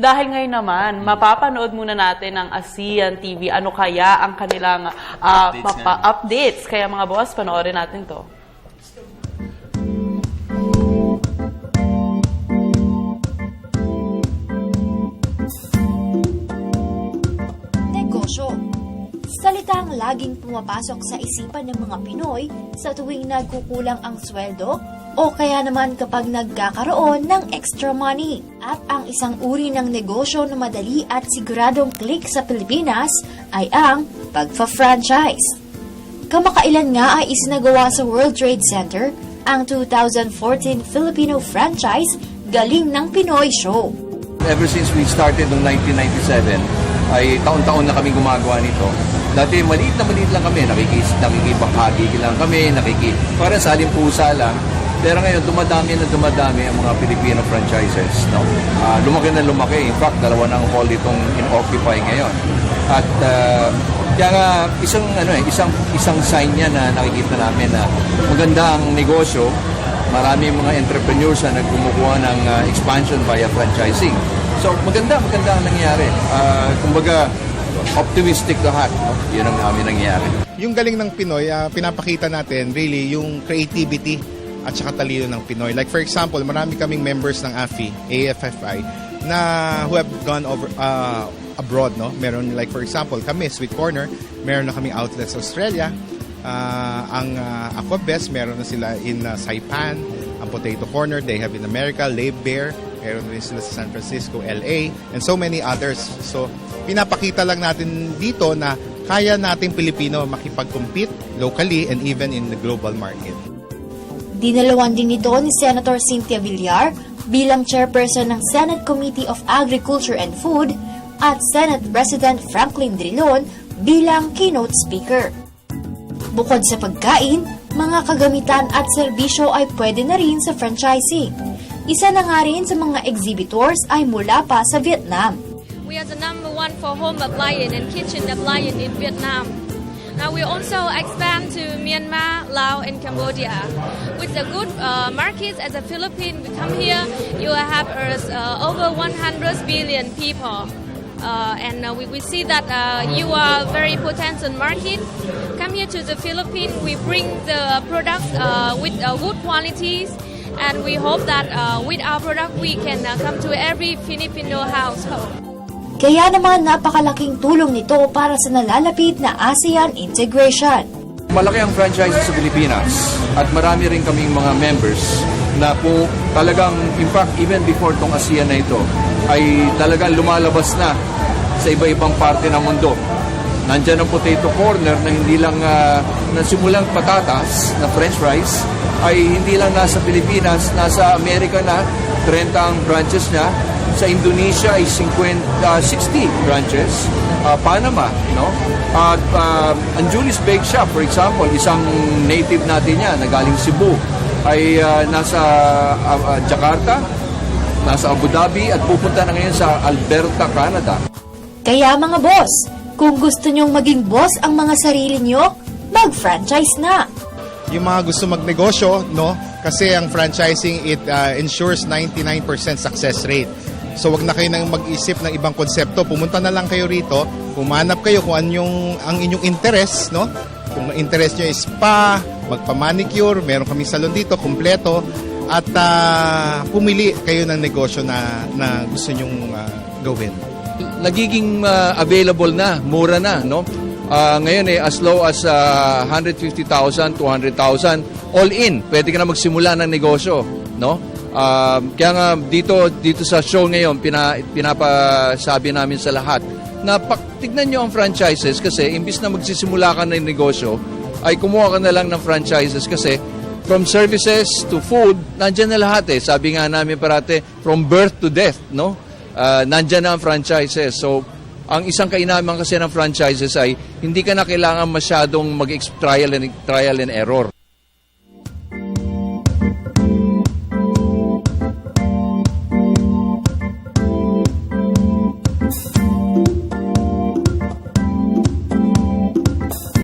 Dahil ngayon naman, mapapanood muna natin ng ASEAN TV. Ano kaya ang kanilang updates? Kaya mga boss, panoorin natin to. Negosyo. Salitang laging pumapasok sa isipan ng mga Pinoy sa tuwing nagkukulang ang sweldo o kaya naman kapag nagkakaroon ng extra money. At ang isang uri ng negosyo na madali at siguradong click sa Pilipinas ay ang pagfa-franchise. Kamakailan nga ay isinagawa sa World Trade Center ang 2014 Filipino Franchise Galing ng Pinoy Show. Ever since we started noong 1997, ay taon-taon na kami gumagawa nito. Dati maliit lang kami, nakikibahagi lang kami, para salimpusa lang. Pero ngayon, dumadami ang mga Filipino franchises. No? Lumaki na lumaki. In fact, dalawa ng hall itong in-occupy ngayon. At kaya nga, isang sign niya na nakikita namin na maganda ang negosyo. Marami mga entrepreneurs na nagkumukuha ng expansion via franchising. So, maganda ang nangyayari. Kumbaga, optimistic lahat. No? Yun ang namin nangyayari. Yung galing ng Pinoy, pinapakita natin really yung creativity at saka talino ng Pinoy. Like for example, marami kaming members ng AFFI na who have gone over abroad, no? Meron like for example, kami Sweet Corner, meron na kaming outlets sa Australia. Ang Aquabest, meron na sila in Saipan. Ang Potato Corner, they have in America. Lave Bear, meron rin sila sa San Francisco, LA, and so many others. So, pinapakita lang natin dito na kaya nating Pilipino makipag-compete locally and even in the global market. Dinalawan din ito ni Senator Cynthia Villar bilang chairperson ng Senate Committee of Agriculture and Food at Senate President Franklin Drilon bilang keynote speaker. Bukod sa pagkain, mga kagamitan at serbisyo ay pwede na rin sa franchising. Isa na nga rin sa mga exhibitors ay mula pa sa Vietnam. We are the #1 for home appliance and kitchen appliance in Vietnam. Now we also expand to Myanmar, Laos, and Cambodia. With the good markets as a Philippines, we come here, you have over 100 billion people. And we see that you are very potent market. Come here to the Philippines, we bring the products with good qualities, and we hope that with our product we can come to every Filipino household. Kaya naman napakalaking tulong nito para sa nalalapit na ASEAN integration. Malaki ang franchise sa Pilipinas at marami rin kaming mga members na po talagang, in fact, even before tong ASEAN na ito, ay talagang lumalabas na sa iba-ibang parte ng mundo. Nandyan ang Potato Corner na hindi lang nasimulang patatas na french fries, ay hindi lang nasa Pilipinas, nasa Amerika na, 30 ang branches niya. Sa Indonesia ay 60 branches. Panama, no? At ang Julie's Bake Shop, for example, isang native natin yan na galing Cebu, ay nasa Jakarta, nasa Abu Dhabi, at pupunta na ngayon sa Alberta, Canada. Kaya mga boss, kung gusto nyong maging boss ang mga sarili nyo, mag-franchise na. Yung mga gusto magnegosyo, no? Kasi ang franchising, it ensures 99% success rate. So wag na kayo nang mag-isip ng ibang konsepto. Pumunta na lang kayo rito, humanap kayo kung ang inyong interest, no? Kung interest nyo is spa, magpa-manicure, meron kami salon dito, kumpleto, at pumili kayo ng negosyo na gusto nyong gawin. Nagiging available na, mura na, no? Ngayon as low as 150,000, 200,000, all in. Pwede ka na magsimula ng negosyo, no? Kaya nga dito sa show ngayon, pinapasabi namin sa lahat na tignan nyo ang franchises kasi imbis na magsisimula ka ng negosyo, ay kumuha ka na lang ng franchises kasi from services to food, nandyan na lahat eh. Sabi nga namin parate, from birth to death, no? Nandyan na ang franchises. So, ang isang kainaman kasi ng franchises ay hindi ka na kailangan masyadong mag-trial and error.